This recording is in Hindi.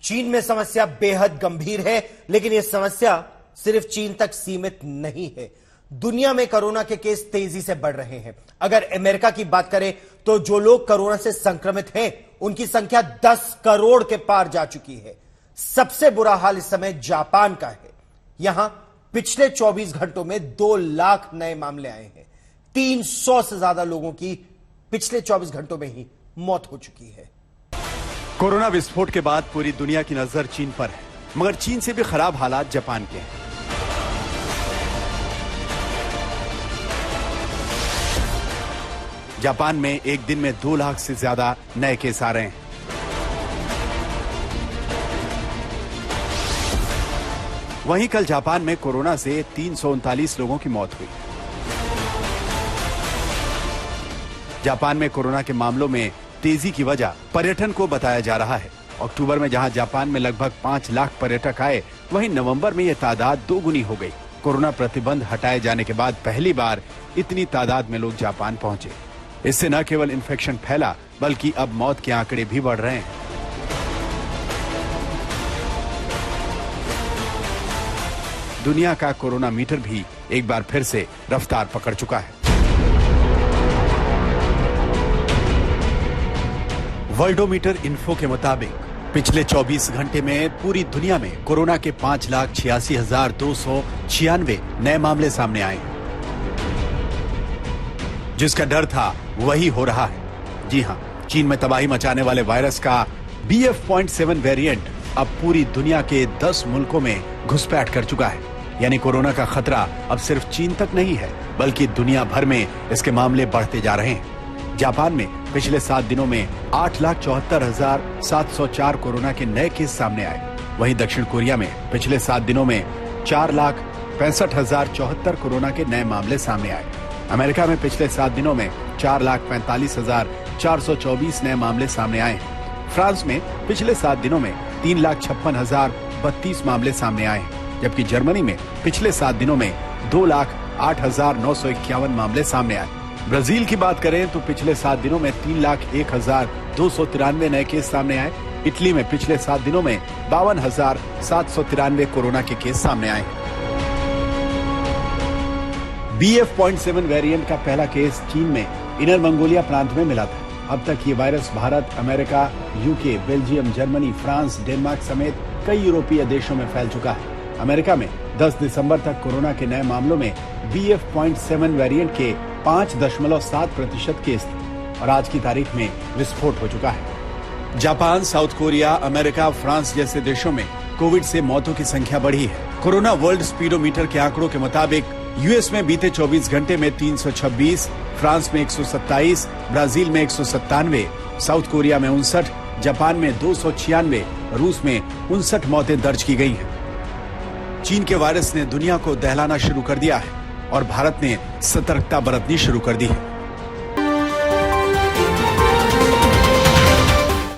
चीन में समस्या बेहद गंभीर है, लेकिन यह समस्या सिर्फ चीन तक सीमित नहीं है। दुनिया में कोरोना के केस तेजी से बढ़ रहे हैं। अगर अमेरिका की बात करें तो जो लोग कोरोना से संक्रमित हैं, उनकी संख्या 10 करोड़ के पार जा चुकी है। सबसे बुरा हाल इस समय जापान का है। यहां पिछले 24 घंटों में 2 लाख नए मामले आए हैं। 300 से ज्यादा लोगों की पिछले 24 घंटों में ही मौत हो चुकी है। कोरोना विस्फोट के बाद पूरी दुनिया की नजर चीन पर है, मगर चीन से भी खराब हालात जापान के हैं। जापान में एक दिन में 2 लाख से ज्यादा नए केस आ रहे हैं। वहीं कल जापान में कोरोना से 339 लोगों की मौत हुई। जापान में कोरोना के मामलों में तेजी की वजह पर्यटन को बताया जा रहा है। अक्टूबर में जहां जापान में लगभग 5 लाख पर्यटक आए, वहीं नवंबर में यह तादाद 2 गुनी हो गई। कोरोना प्रतिबंध हटाए जाने के बाद पहली बार इतनी तादाद में लोग जापान पहुंचे। इससे न केवल इन्फेक्शन फैला, बल्कि अब मौत के आंकड़े भी बढ़ रहे हैं। दुनिया का कोरोना मीटर भी एक बार फिर से रफ्तार पकड़ चुका है। वर्ल्डोमीटर इन्फो के मुताबिक पिछले 24 घंटे में पूरी दुनिया में कोरोना के 5,86,296 नए मामले सामने आए। जिसका डर था वही हो रहा है। जी हां, चीन में तबाही मचाने वाले वायरस का BF.7 वेरिएंट अब पूरी दुनिया के 10 मुल्कों में घुसपैठ कर चुका है। यानी कोरोना का खतरा अब सिर्फ चीन तक नहीं है, बल्कि दुनिया भर में इसके मामले बढ़ते जा रहे हैं। जापान में पिछले 7 दिनों में 8,74,704 कोरोना के नए केस सामने आए। वहीं दक्षिण कोरिया में पिछले 7 दिनों में 4,65,074 कोरोना के नए मामले सामने आए। अमेरिका में पिछले 7 दिनों में 4,45,424 नए मामले सामने आए। फ्रांस में पिछले 7 दिनों में 3,56,032 मामले सामने आए, जबकि जर्मनी में पिछले 7 दिनों में 2,08,951 मामले सामने आए। ब्राजील की बात करें तो पिछले 7 दिनों में 3,01,293 नए केस सामने आए। इटली में पिछले 7 दिनों में 52,793 कोरोना के केस सामने आए। BF.7 वेरिएंट का पहला केस चीन में इनर मंगोलिया प्रांत में मिला था। अब तक ये virus Bharat, America, UK, Belgium, Germany, France, Denmark समेत कई यूरोपीय देशों में फैल चुका है। अमेरिका में 10 दिसंबर तक कोरोना के नए मामलों में BF.7 वेरिएंट के 5.7% केस थे और आज की तारीख में विस्फोट हो चुका है। Japan, south Korea, America, France जैसे देशों में कोविड से मौतों की संख्या बढ़ी है। कोरोना वर्ल्ड स्पीडोमीटर के आंकड़ों के मुताबिक यूएस में बीते 24 घंटे में 326, फ्रांस में 127, ब्राजील में 197, साउथ कोरिया में 59, जापान में 296, रूस में 59 मौतें दर्ज की गई हैं। चीन के वायरस ने दुनिया को दहलाना शुरू कर दिया है और भारत ने सतर्कता बरतनी शुरू कर दी है।